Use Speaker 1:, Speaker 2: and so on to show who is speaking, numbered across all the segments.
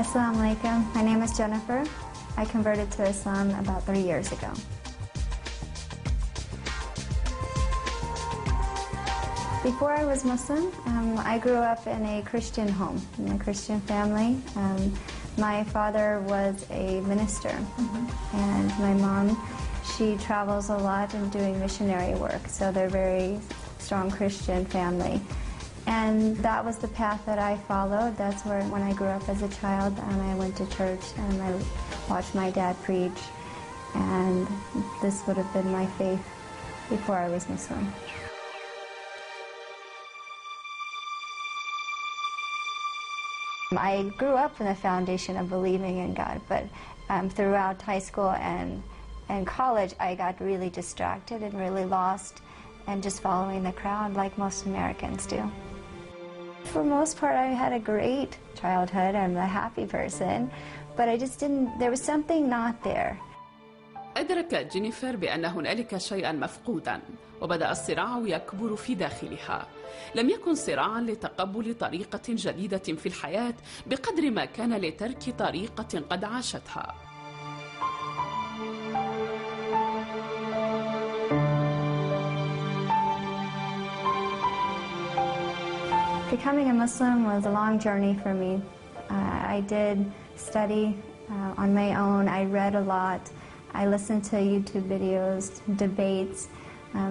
Speaker 1: Assalamu alaikum. My name is Jennifer. I converted to Islam about 3 years ago. Before I was Muslim, I grew up in a Christian home, in a Christian family. My father was a minister, and my mom, she travels a lot and doing missionary work, so they're a very strong Christian family. And that was the path that I followed. That's where, when I grew up as a child, I went to church and I watched my dad preach, and this would have been my faith before I was Muslim. I grew up in the foundation of believing in God, but throughout high school and college, I got really distracted and really lost and just following the crowd like most Americans do. For the most part, I had a great childhood. I'm a happy person, but I just didn't, there was something not there.
Speaker 2: أدركت جينيفر بأن هنالك شيئا مفقودا، وبدأ الصراع يكبر في داخلها. لم يكن صراعا لتقبل طريقة جديدة في الحياة بقدر ما كان لترك طريقة قد عاشتها.
Speaker 1: Becoming a Muslim was a long journey for me. I did study on my own. I read a lot. I listened to YouTube videos, debates,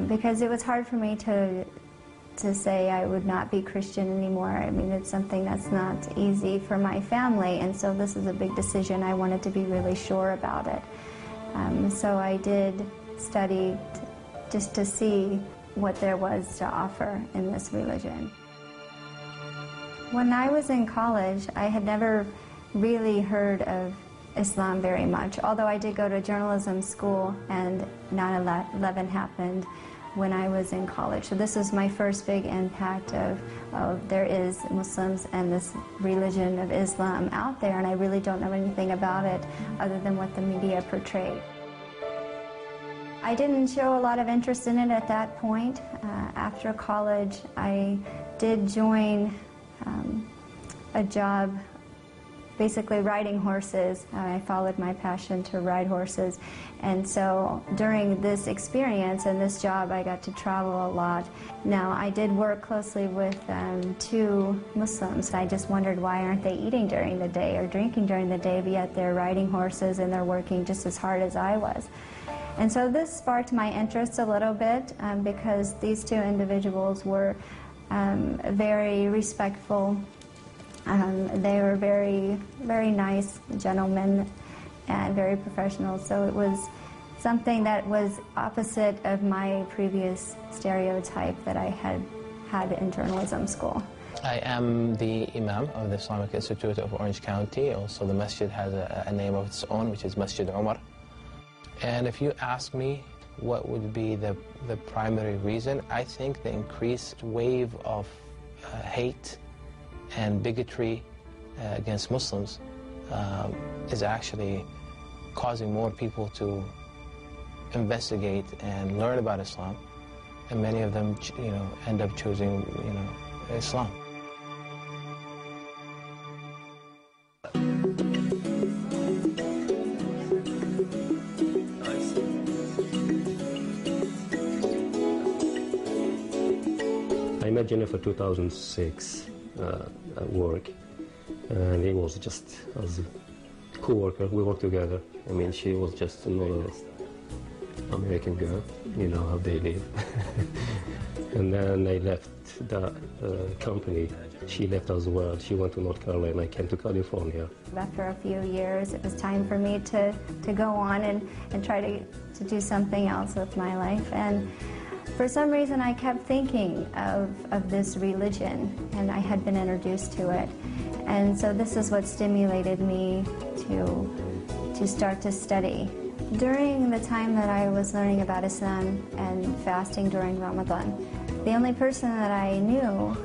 Speaker 1: because it was hard for me to say I would not be Christian anymore. I mean, it's something that's not easy for my family, and so this is a big decision. I wanted to be really sure about it. So I did study just to see what there was to offer in this religion. When I was in college, I had never really heard of Islam very much, although I did go to journalism school, and 9/11 happened when I was in college. So this was my first big impact of there is Muslims and this religion of Islam out there, and I really don't know anything about it other than what the media portrayed. I didn't show a lot of interest in it at that point. After college, I did join a job basically riding horses. I followed my passion to ride horses, and so during this experience and this job I got to travel a lot. Now I did work closely with two Muslims. I just wondered, why aren't they eating during the day or drinking during the day, but yet they're riding horses and they're working just as hard as I was. And so this sparked my interest a little bit because these two individuals were very respectful. They were very, very nice gentlemen and very professional. So it was something that was opposite of my previous stereotype that I had in journalism school.
Speaker 3: I am the Imam of the Islamic Institute of Orange County. Also, the masjid has a name of its own, which is Masjid Umar. And if you ask me what would be the primary reason, I think the increased wave of hate and bigotry against Muslims is actually causing more people to investigate and learn about Islam, and many of them, end up choosing, Islam.
Speaker 4: I met Jennifer 2006. At work, and it was just as a co-worker. We worked together. I mean, she was just a normal American girl, you know how they live. And then I left the company. She left as well. She went to North Carolina. I came to California.
Speaker 1: After a few years, it was time for me to go on and try to do something else with my life. And for some reason, I kept thinking of this religion, and I had been introduced to it. And so this is what stimulated me to start to study. During the time that I was learning about Islam and fasting during Ramadan, the only person that I knew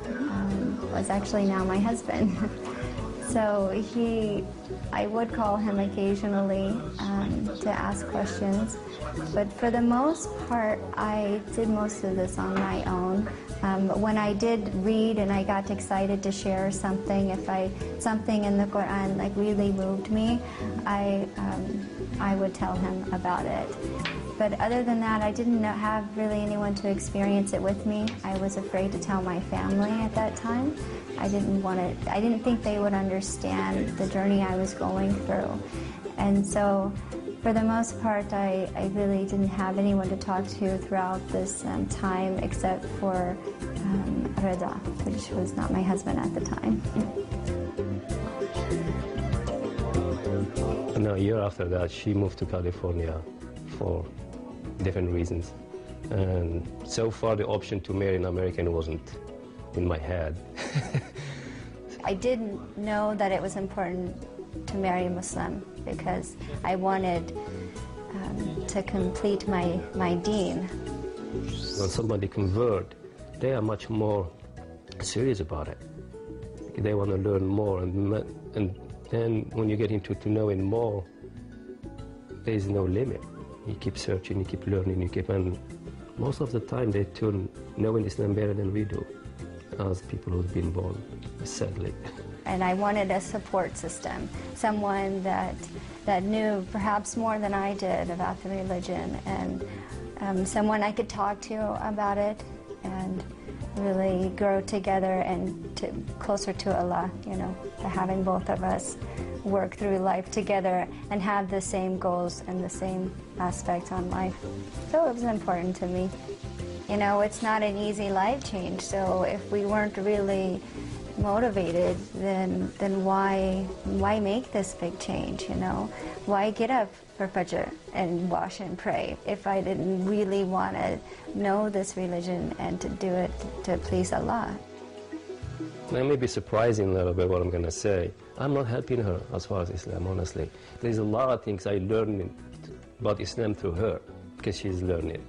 Speaker 1: was actually now my husband. So I would call him occasionally to ask questions, but for the most part, I did most of this on my own. When I did read and I got excited to share something, something in the Quran like really moved me, I would tell him about it. But other than that, I didn't have really anyone to experience it with me. I was afraid to tell my family at that time. I didn't think they would understand the journey I was going through. And so, for the most part, I really didn't have anyone to talk to throughout this time except for Reda, which was not my husband at the time.
Speaker 4: And a year after that, she moved to California for different reasons. And so far, the option to marry an American wasn't in my head.
Speaker 1: I didn't know that it was important to marry a Muslim because I wanted to complete my deen.
Speaker 4: When somebody converts, they are much more serious about it. They want to learn more, and then when you get into knowing more, there is no limit. You keep searching, you keep learning, and most of the time they turn knowing Islam better than we do, as people who've been born, sadly.
Speaker 1: And I wanted a support system, someone that knew perhaps more than I did about the religion, and someone I could talk to about it and really grow together and closer to Allah, to having both of us work through life together and have the same goals and the same aspects on life. So it was important to me. It's not an easy life change, so if we weren't really motivated, then why make this big change, Why get up for Fajr and wash and pray if I didn't really want to know this religion and to do it to please Allah?
Speaker 4: That may be surprising a little bit what I'm going to say. I'm not helping her as far as Islam, honestly. There's a lot of things I learned about Islam through her because she's learning.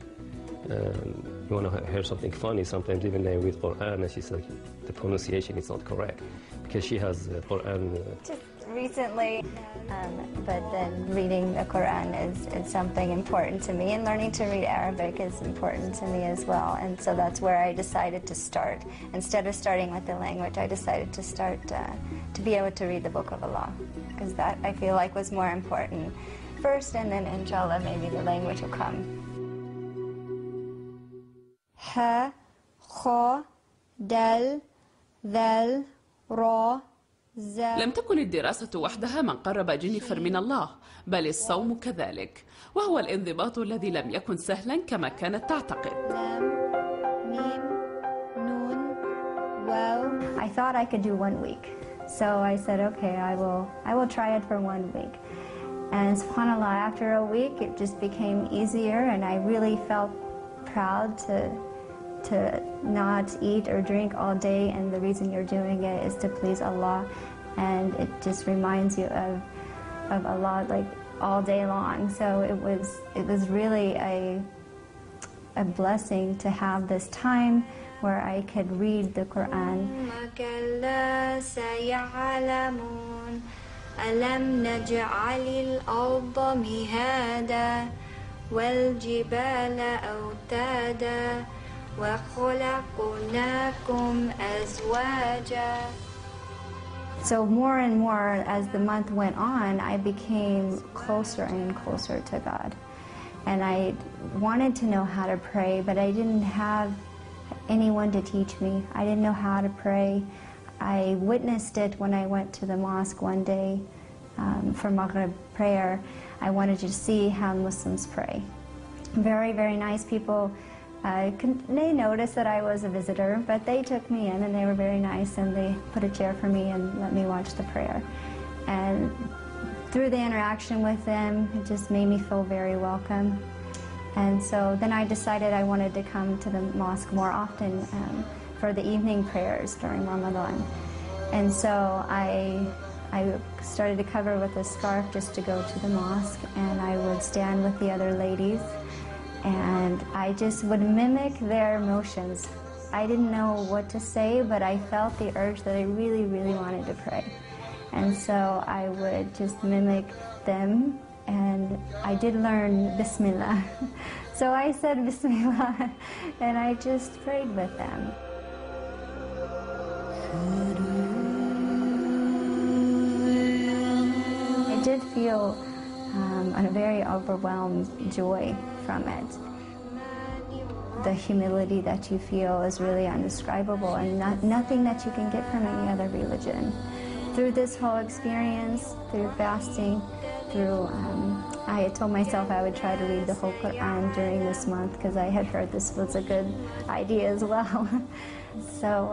Speaker 4: You want to hear something funny, sometimes even I read Quran and she's like, the pronunciation is not correct because she has Quran.
Speaker 1: Just recently, but then reading the Quran is something important to me, and learning to read Arabic is important to me as well. And so that's where I decided to start. Instead of starting with the language, I decided to start to be able to read the Book of Allah, because that I feel like was more important first, and then inshallah maybe the language will come. Ha, kha, dal, ذل را ذا.
Speaker 2: لم تكن الدراسة وحدها من قرب جينيفر من الله، بل الصوم كذلك، وهو الانضباط الذي لم يكن سهلا كما كانت تعتقد.
Speaker 1: لام ميم نون واو. I thought I could do 1 week, so I said, okay, I will try it for 1 week. And subhanAllah, after a week it just became easier, and I really felt proud to not eat or drink all day, and the reason you're doing it is to please Allah, and it just reminds you of Allah like all day long. So it was really a blessing to have this time where I could read the Quran. ألم نجعل الأرض مهادا والجبال أوتادا وخلقناكم أزواجا. So more and more as the month went on, I became closer and closer to God. And I wanted to know how to pray, but I didn't have anyone to teach me. I didn't know how to pray. I witnessed it when I went to the mosque one day for Maghrib prayer. I wanted to see how Muslims pray. Very, very nice people. They noticed that I was a visitor, but they took me in and they were very nice, and they put a chair for me and let me watch the prayer. And through the interaction with them, it just made me feel very welcome. And so then I decided I wanted to come to the mosque more often for the evening prayers during Ramadan. And so I started to cover with a scarf just to go to the mosque, and I would stand with the other ladies, and I just would mimic their motions. I didn't know what to say, but I felt the urge that I really, really wanted to pray. And so I would just mimic them, and I did learn Bismillah. So I said Bismillah, and I just prayed with them. I did feel a very overwhelmed joy from it. The humility that you feel is really indescribable, and nothing that you can get from any other religion. Through this whole experience, through fasting, I had told myself I would try to read the whole Quran during this month because I had heard this was a good idea as well. So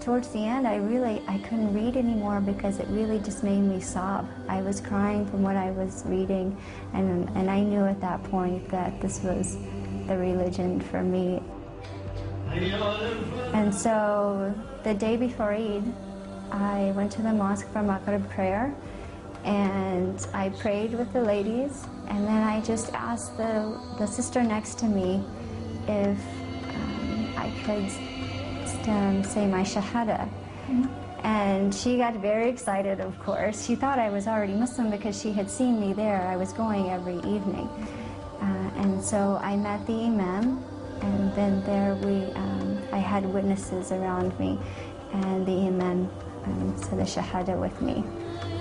Speaker 1: towards the end, I couldn't read anymore because it really just made me sob. I was crying from what I was reading, and I knew at that point that this was the religion for me. And so the day before Eid, I went to the mosque for Maghrib prayer, and I prayed with the ladies, and then I just asked the sister next to me if I could say my shahada. And she got very excited, of course. She thought I was already Muslim because she had seen me there. I was going every evening. And so I met the imam, and then there I had witnesses around me, and the imam said the shahada with me.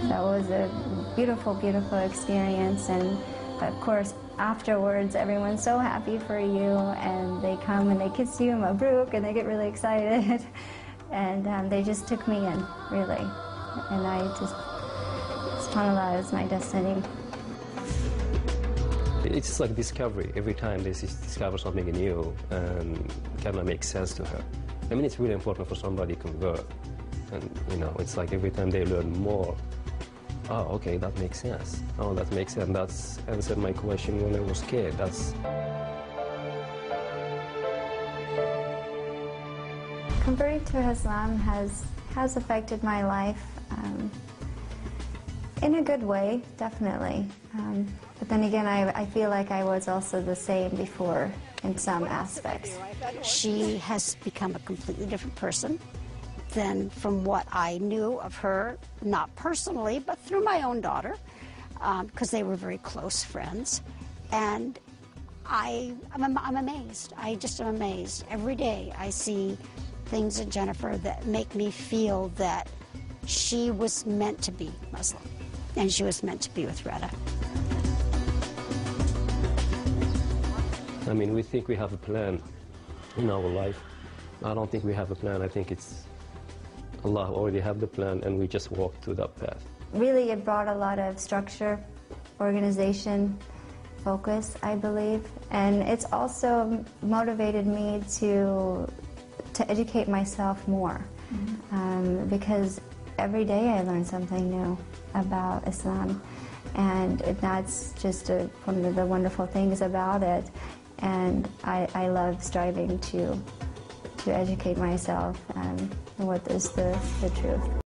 Speaker 1: That was a beautiful, beautiful experience, and of course afterwards everyone's so happy for you, and they come and they kiss you, mabruk, and they get really excited. And they just took me in, really. And I just, subhanAllah, it was my destiny.
Speaker 4: It's like discovery. Every time they discover something new, and it kind of makes sense to her. I mean, it's really important for somebody to convert. And, you know, it's like every time they learn more, oh, okay, that makes sense. Oh, that makes sense. That's answered my question when I was a kid.
Speaker 1: Converting to Islam has affected my life in a good way, definitely. But then again, I feel like I was also the same before in some aspects.
Speaker 5: She has become a completely different person than from what I knew of her, not personally, but through my own daughter, because they were very close friends. And I'm amazed. I just am amazed. Every day I see things in Jennifer that make me feel that she was meant to be Muslim, and she was meant to be with Retta.
Speaker 4: I mean, we think we have a plan in our life. I don't think we have a plan. I think it's Allah already have the plan, and we just walk through that path.
Speaker 1: Really, it brought a lot of structure, organization, focus, I believe. And it's also motivated me to educate myself more. Because every day I learn something new about Islam. And that's just one of the wonderful things about it. And I love striving to educate myself what is the truth.